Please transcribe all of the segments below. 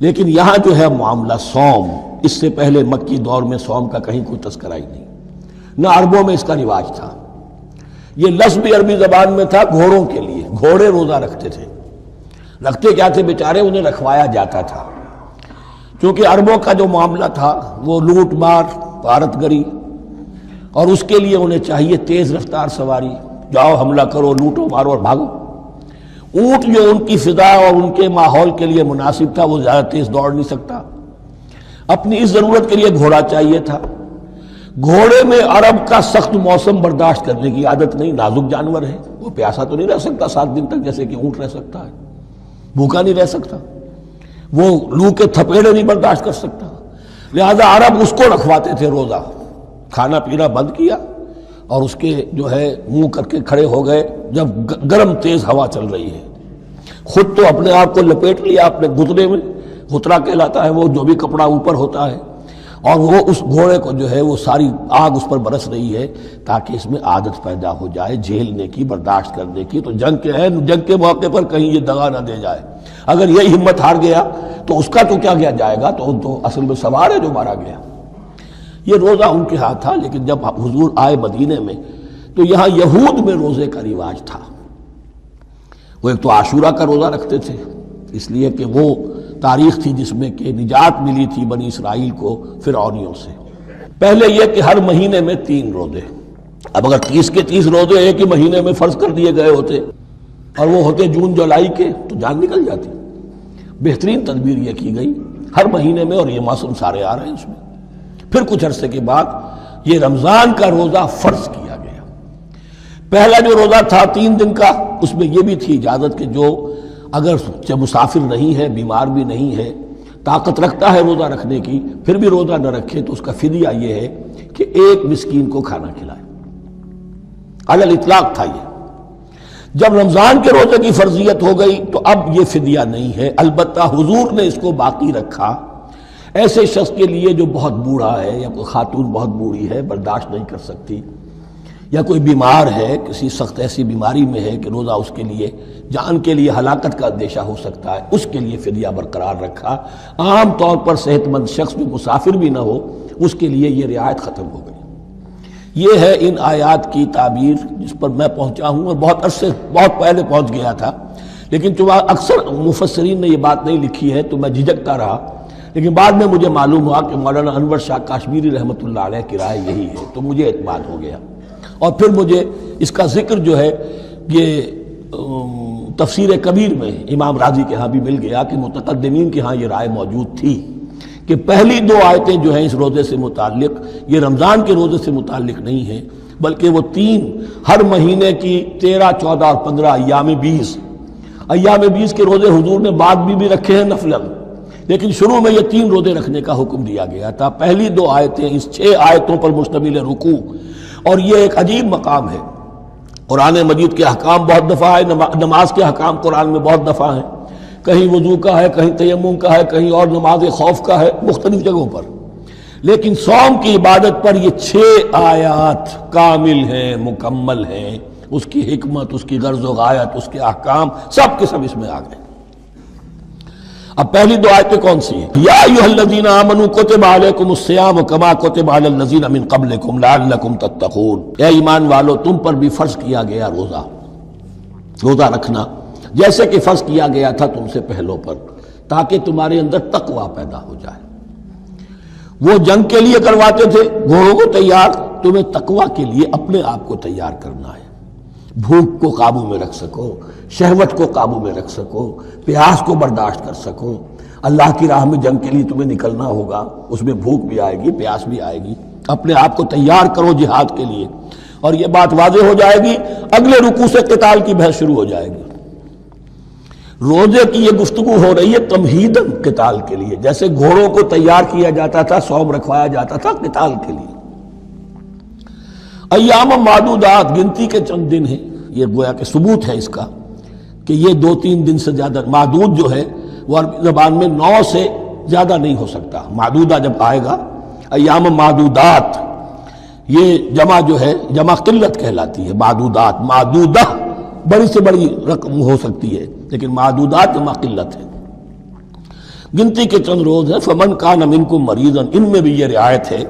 لیکن یہاں جو ہے معاملہ صوم، اس سے پہلے مکی دور میں صوم کا کہیں کوئی تذکرہ ہی نہیں، نہ عربوں میں اس کا رواج تھا۔ یہ لفظ بھی عربی زبان میں تھا گھوڑوں کے لیے، گھوڑے روزہ رکھتے تھے۔ رکھتے کیا تھے بیچارے؟ انہیں رکھوایا جاتا تھا، کیونکہ عربوں کا جو معاملہ تھا وہ لوٹ مار، غارت گری، اور اس کے لیے انہیں چاہیے تیز رفتار سواری، جاؤ حملہ کرو، لوٹو مارو اور بھاگو۔ اونٹ جو ان کی فضا اور ان کے ماحول کے لیے مناسب تھا وہ زیادہ تیز دوڑ نہیں سکتا، اپنی اس ضرورت کے لیے گھوڑا چاہیے تھا۔ گھوڑے میں عرب کا سخت موسم برداشت کرنے کی عادت نہیں، نازک جانور ہے، وہ پیاسا تو نہیں رہ سکتا 7 دن تک جیسے کہ اونٹ رہ سکتا ہے، بھوکا نہیں رہ سکتا، وہ لو کے تھپیڑے نہیں برداشت کر سکتا، لہذا عرب اس کو رکھواتے تھے روزہ۔ کھانا پینا بند کیا اور اس کے جو ہے منہ کر کے کھڑے ہو گئے جب گرم تیز ہوا چل رہی ہے، خود تو اپنے آپ کو لپیٹ لیا اپنے گھٹنے میں، غترہ کہلاتا ہے وہ جو بھی کپڑا اوپر ہوتا ہے، اور وہ اس گھوڑے کو جو ہے وہ ساری آگ اس پر برس رہی ہے تاکہ اس میں عادت پیدا ہو جائے جھیلنے کی، برداشت کرنے کی۔ تو جنگ کے موقع پر کہیں یہ دغا نہ دے جائے، اگر یہ ہمت ہار گیا تو اس کا تو کیا کیا جائے گا، تو اصل میں سوار ہے جو مارا گیا۔ یہ روزہ ان کے ہاتھ تھا، لیکن جب حضور آئے مدینے میں تو یہاں یہود میں روزے کا رواج تھا۔ وہ ایک تو عاشورہ کا روزہ رکھتے تھے، اس لیے کہ وہ تاریخ تھی جس میں کہ نجات ملی تھی بنی اسرائیل کو فرعونیوں سے۔ پہلے یہ کہ ہر مہینے میں 3 روزے، اب اگر 30 کے 30 روزے ایک ہی مہینے میں فرض کر دیے گئے ہوتے اور وہ ہوتے جون جولائی کے تو جان نکل جاتی۔ بہترین تدبیر یہ کی گئی ہر مہینے میں، اور یہ موسم سارے آ رہے ہیں اس میں۔ پھر کچھ عرصے کے بعد یہ رمضان کا روزہ فرض کیا گیا۔ پہلا جو روزہ تھا 3 دن کا، اس میں یہ بھی تھی اجازت کہ جو اگر مسافر نہیں ہے، بیمار بھی نہیں ہے، طاقت رکھتا ہے روزہ رکھنے کی، پھر بھی روزہ نہ رکھے تو اس کا فدیہ یہ ہے کہ 1 مسکین کو کھانا کھلائے۔ علی الاطلاق تھا یہ۔ جب رمضان کے روزے کی فرضیت ہو گئی تو اب یہ فدیہ نہیں ہے، البتہ حضور نے اس کو باقی رکھا ایسے شخص کے لیے جو بہت بوڑھا ہے، یا کوئی خاتون بہت بوڑھی ہے برداشت نہیں کر سکتی، یا کوئی بیمار ہے، کسی سخت ایسی بیماری میں ہے کہ روزہ اس کے لیے جان کے لیے ہلاکت کا اندیشہ ہو سکتا ہے، اس کے لیے فدیہ برقرار رکھا۔ عام طور پر صحت مند شخص جو مسافر بھی نہ ہو اس کے لیے یہ رعایت ختم ہو گئی۔ یہ ہے ان آیات کی تعبیر جس پر میں پہنچا ہوں، اور بہت پہلے پہنچ گیا تھا، لیکن چونکہ اکثر مفسرین نے یہ بات نہیں لکھی ہے تو میں جھجکتا رہا، لیکن بعد میں مجھے معلوم ہوا کہ مولانا انور شاہ کاشمیری رحمۃ اللہ علیہ کی رائے یہی ہے، تو مجھے اعتماد ہو گیا۔ اور پھر مجھے اس کا ذکر جو ہے یہ تفسیر کبیر میں امام راضی کے ہاں بھی مل گیا کہ متقدمین کے ہاں یہ رائے موجود تھی کہ پہلی 2 آیتیں جو ہیں اس روزے سے متعلق یہ رمضان کے روزے سے متعلق نہیں ہیں، بلکہ وہ 3 ہر مہینے کی 13، 14 اور 15 ایام 20 کے روزے حضور نے بعد بھی رکھے ہیں نفلاً، لیکن شروع میں یہ 3 روزے رکھنے کا حکم دیا گیا تھا۔ پہلی 2 آیتیں اس 6 آیتوں پر مشتمل رکوع، اور یہ ایک عجیب مقام ہے۔ قرآن مجید کے احکام بہت دفعہ ہے، نماز کے احکام قرآن میں بہت دفعہ ہیں، کہیں وضو کا ہے، کہیں تیمم کا ہے، کہیں اور نماز خوف کا ہے، مختلف جگہوں پر، لیکن صوم کی عبادت پر یہ 6 آیات کامل ہیں، مکمل ہیں، اس کی حکمت، اس کی غرض و غایت، اس کے احکام سب کے سب اس میں آ گئے۔ اب پہلی 2 آیتیں کون سی ہیں؟ یا ایھا الذین آمنوا کتب علیکم الصیام کما کتب علی الذین من قبلکم لعلکم تتقون، اے ایمان والو تم پر بھی فرض کیا گیا روزہ رکھنا جیسے کہ فرض کیا گیا تھا تم سے پہلوں پر، تاکہ تمہارے اندر تقوی پیدا ہو جائے۔ وہ جنگ کے لیے کرواتے تھے گھوڑوں کو تیار، تمہیں تقوی کے لیے اپنے آپ کو تیار کرنا ہے، بھوک کو قابو میں رکھ سکو، شہوت کو قابو میں رکھ سکو، پیاس کو برداشت کر سکو۔ اللہ کی راہ میں جنگ کے لیے تمہیں نکلنا ہوگا، اس میں بھوک بھی آئے گی، پیاس بھی آئے گی، اپنے آپ کو تیار کرو جہاد کے لیے۔ اور یہ بات واضح ہو جائے گی، اگلے رکوع سے قتال کی بحث شروع ہو جائے گی۔ روزے کی یہ گفتگو ہو رہی ہے تمہیداً قتال کے لیے، جیسے گھوڑوں کو تیار کیا جاتا تھا، صوم رکھوایا جاتا تھا قتال کے لیے۔ ایام معدودات، گنتی کے چند دن ہیں، یہ گویا کہ ثبوت ہے اس کا کہ یہ 2-3 دن سے زیادہ، معدود جو ہے وہ عربی زبان میں 9 سے زیادہ نہیں ہو سکتا۔ معدودہ جب آئے گا، ایام معدودات، یہ جمع جو ہے جمع قلت کہلاتی ہے، معدودات، معدودہ بڑی سے بڑی رقم ہو سکتی ہے، لیکن معدودات جمع قلت ہے۔ گنتی کے چند روز ہیں. فمن کان منکم مریضا، ان میں بھی یہ رعایت ہے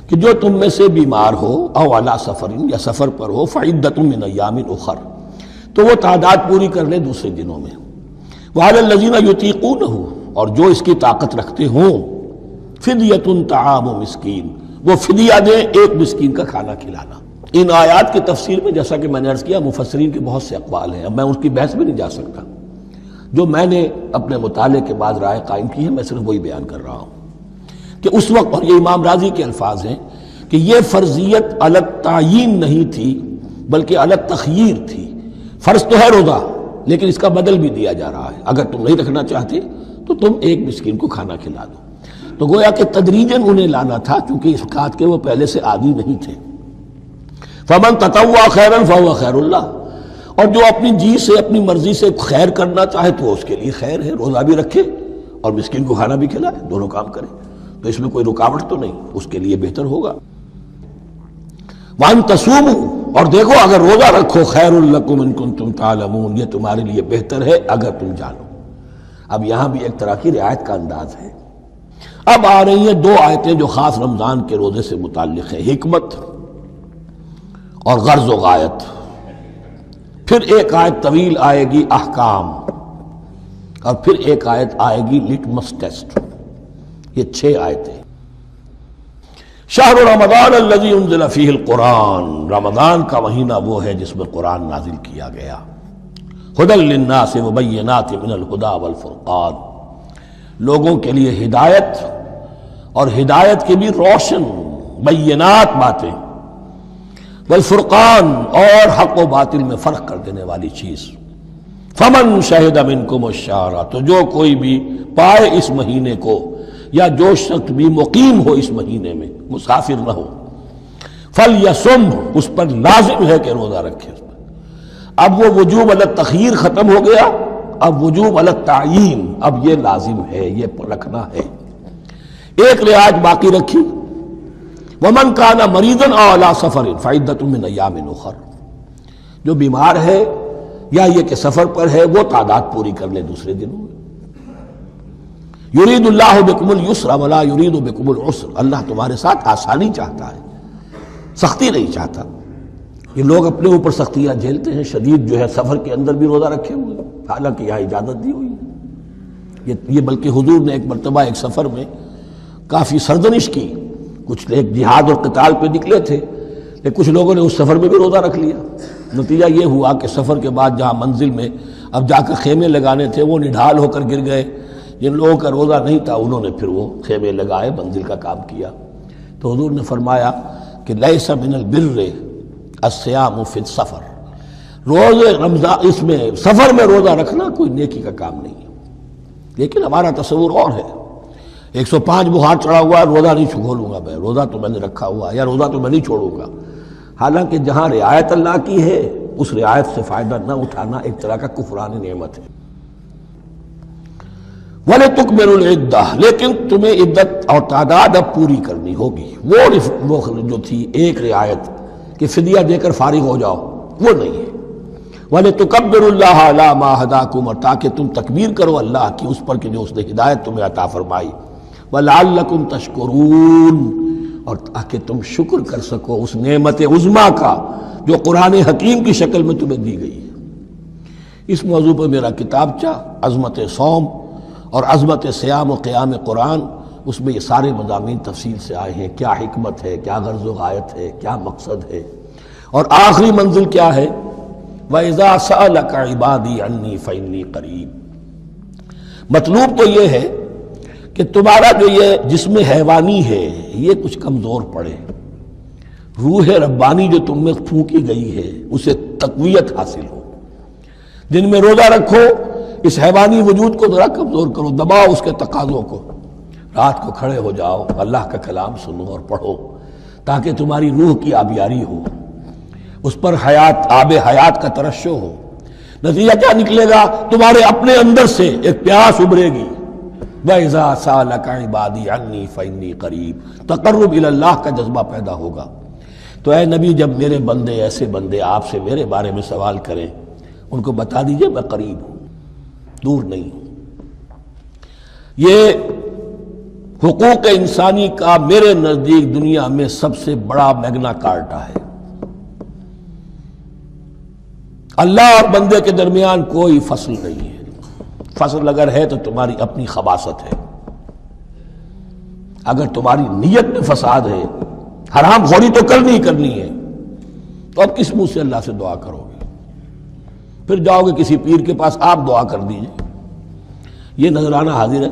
کہ جو تم میں سے بیمار ہو او علی سفر، یا سفر پر ہو، فعدۃ من ایام اخر، تو وہ تعداد پوری کر لے دوسرے دنوں میں. وعلی الذین یطیقونہ، اور جو اس کی طاقت رکھتے ہوں، فدیۃ طعام مسکین، وہ فدیہ دیں ایک مسکین کا کھانا کھلانا. ان آیات کی تفسیر میں جیسا کہ میں نے عرض کیا مفسرین کے بہت سے اقوال ہیں، اب میں اس کی بحث میں نہیں جا سکتا. جو میں نے اپنے مطالعے کے بعد رائے قائم کی ہے میں صرف وہی بیان کر رہا ہوں کہ اس وقت، اور یہ امام راضی کے الفاظ ہیں کہ یہ فرضیت الگ تعیین نہیں تھی بلکہ الگ تخییر تھی. فرض تو ہے روزہ، لیکن اس کا بدل بھی دیا جا رہا ہے، اگر تم نہیں رکھنا چاہتے تو تم ایک مسکین کو کھانا کھلا دو. تو گویا کہ تدریجاً انہیں لانا تھا، کیونکہ اس بات کے وہ پہلے سے عادی نہیں تھے. فمن تطوع خیرا فهو خیر اللہ، اور جو اپنی جی سے اپنی مرضی سے خیر کرنا چاہے تو اس کے لیے خیر ہے، روزہ بھی رکھے اور مسکین کو کھانا بھی کھلائے، دونوں کام کرے، تو اس میں کوئی رکاوٹ تو نہیں، اس کے لیے بہتر ہوگا. وان تصوموا، اور دیکھو اگر روزہ رکھو، خیر لکم ان کنتم تعلمون، یہ تمہارے لیے بہتر ہے اگر تم جانو. اب یہاں بھی ایک طرح کی رعایت کا انداز ہے. اب آ رہی ہیں دو آیتیں جو خاص رمضان کے روزے سے متعلق ہیں، حکمت اور غرض و غایت. پھر ایک آیت طویل آئے گی احکام، اور پھر ایک آیت آئے گی لٹمس ٹیسٹ. یہ 6 آیتیں. شہر رمضان الذی انزل فیہ القرآن، رمضان کا مہینہ وہ ہے جس میں قرآن نازل کیا گیا. ھدی للناس وبینات من الھدی والفرقان، لوگوں کے لیے ہدایت، اور ہدایت کی بھی روشن بینات باتیں، والفرقان، اور حق و باطل میں فرق کر دینے والی چیز. فمن شہد منکم الشہر، تو جو کوئی بھی پائے اس مہینے کو، یا جو شخص بھی مقیم ہو اس مہینے میں، مسافر نہ ہو، فلیصم، اس پر لازم ہے کہ روزہ رکھے. اب وہ وجوب علی التخییر ختم ہو گیا، اب وجوب علی التعیین، اب یہ لازم ہے، یہ رکھنا ہے. ایک رعایت باقی رکھی، ومن کان مریضا او علی سفر فعدۃ من ایام اخر، جو بیمار ہے یا یہ کہ سفر پر ہے وہ تعداد پوری کر لے دوسرے دنوں میں. یرید اللہ بکم الیسر ولا یرید بکم العسر، اللہ تمہارے ساتھ آسانی چاہتا ہے، سختی نہیں چاہتا. یہ لوگ اپنے اوپر سختیاں جھیلتے ہیں، شدید جو ہے سفر کے اندر بھی روزہ رکھے ہوئے، حالانکہ یہاں اجازت دی ہوئی ہے. یہ بلکہ حضور نے ایک مرتبہ ایک سفر میں کافی سرزنش کی، کچھ ایک جہاد اور قتال پہ نکلے تھے، لیکن کچھ لوگوں نے اس سفر میں بھی روزہ رکھ لیا. نتیجہ یہ ہوا کہ سفر کے بعد جہاں منزل میں اب جا کر خیمے لگانے تھے وہ نڈھال ہو کر گر گئے. جن لوگوں کا روزہ نہیں تھا انہوں نے پھر وہ خیمے لگائے، منزل کا کام کیا. تو حضور نے فرمایا کہ لیس من البر الصیام فی السفر، روزے رمضان اس میں سفر میں روزہ رکھنا کوئی نیکی کا کام نہیں ہے. لیکن ہمارا تصور اور ہے، 105 بخار چڑھا ہوا ہے، روزہ نہیں کھولوں گا میں، روزہ تو میں نے رکھا ہوا ہے، یا روزہ تو میں نہیں چھوڑوں گا. حالانکہ جہاں رعایت اللہ کی ہے اس رعایت سے فائدہ نہ اٹھانا ایک طرح کا کفران نعمت ہے. وَلِتُكْمِلُوا الْعِدَّةَ، لیکن تمہیں عدت اور تعداد اب پوری کرنی ہوگی. وہ جو تھی ایک رعایت کہ فدیہ دے کر فارغ ہو جاؤ، وہ نہیں ہے. وَلِتُكَبِّرُوا اللَّهَ عَلَىٰ مَا هَدَاكُمْ، اور تاکہ تم تکبیر کرو اللہ کی اس پر کہ جو اس نے ہدایت تمہیں عطا فرمائی. وَلَعَلَّكُمْ تَشْكُرُونَ، اور تاکہ تم شکر کر سکو اس نعمت عظمیٰ کا جو قرآن حکیم کی شکل میں تمہیں دی گئی ہے. اس موضوع پر میرا کتابچہ عظمت صوم اور عظمت صیام و قیام قرآن، اس میں یہ سارے مضامین تفصیل سے آئے ہیں. کیا حکمت ہے، کیا غرض و غایت ہے، کیا مقصد ہے، اور آخری منزل کیا ہے. وَإِذَا سَأَلَكَ عِبَادِي عَنِّي فَإِنِّي قَرِيبٌ. مطلوب تو یہ ہے کہ تمہارا جو یہ جسم حیوانی ہے یہ کچھ کمزور پڑے، روح ربانی جو تم میں پھونکی گئی ہے اسے تقویت حاصل ہو. دن میں روزہ رکھو، اس حیوانی وجود کو ذرا کمزور کرو، دباؤ اس کے تقاضوں کو. رات کو کھڑے ہو جاؤ، اللہ کا کلام سنو اور پڑھو تاکہ تمہاری روح کی آبیاری ہو، اس پر حیات، آب حیات کا ترشح ہو. نتیجہ کیا نکلے گا؟ تمہارے اپنے اندر سے ایک پیاس ابھرے گی. وَإِذَا سَأَلَكَ عِبَادِي عَنِّي فَإِنِّي قَرِيبٌ، تقرب الی اللہ کا جذبہ پیدا ہوگا. تو اے نبی، جب میرے بندے، ایسے بندے آپ سے میرے بارے میں سوال کریں، ان کو بتا دیجئے میں قریب ہوں، دور نہیں ہوں. یہ حقوق انسانی کا میرے نزدیک دنیا میں سب سے بڑا میگنا کارٹا ہے۔ اللہ اور بندے کے درمیان کوئی فصل نہیں ہے، فصل اگر ہے تو تمہاری اپنی خباثت ہے۔ اگر تمہاری نیت میں فساد ہے، حرام خوری تو کرنی ہی کرنی ہے، تو اب کس منہ سے اللہ سے دعا کرو گے؟ پھر جاؤ گے کسی پیر کے پاس، آپ دعا کر دیجئے۔ یہ نذرانہ حاضر ہے،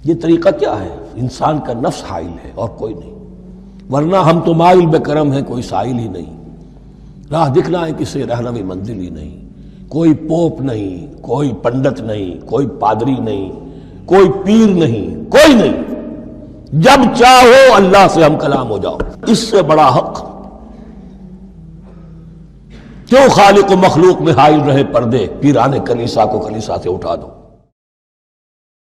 یہ طریقہ کیا ہے؟ انسان کا نفس حائل ہے اور کوئی نہیں، ورنہ ہم تو مائل بے کرم ہیں، کوئی سائل ہی نہیں۔ راہ دکھنا ہے کسی رہنمی منزل ہی نہیں، کوئی پوپ نہیں، کوئی پنڈت نہیں، کوئی پادری نہیں، کوئی پیر نہیں، کوئی نہیں۔ جب چاہو اللہ سے ہم کلام ہو جاؤ، اس سے بڑا حق کیوں خالق و مخلوق میں حائل رہے پردے؟ پیران کلیسا کو کلیسا سے اٹھا دو۔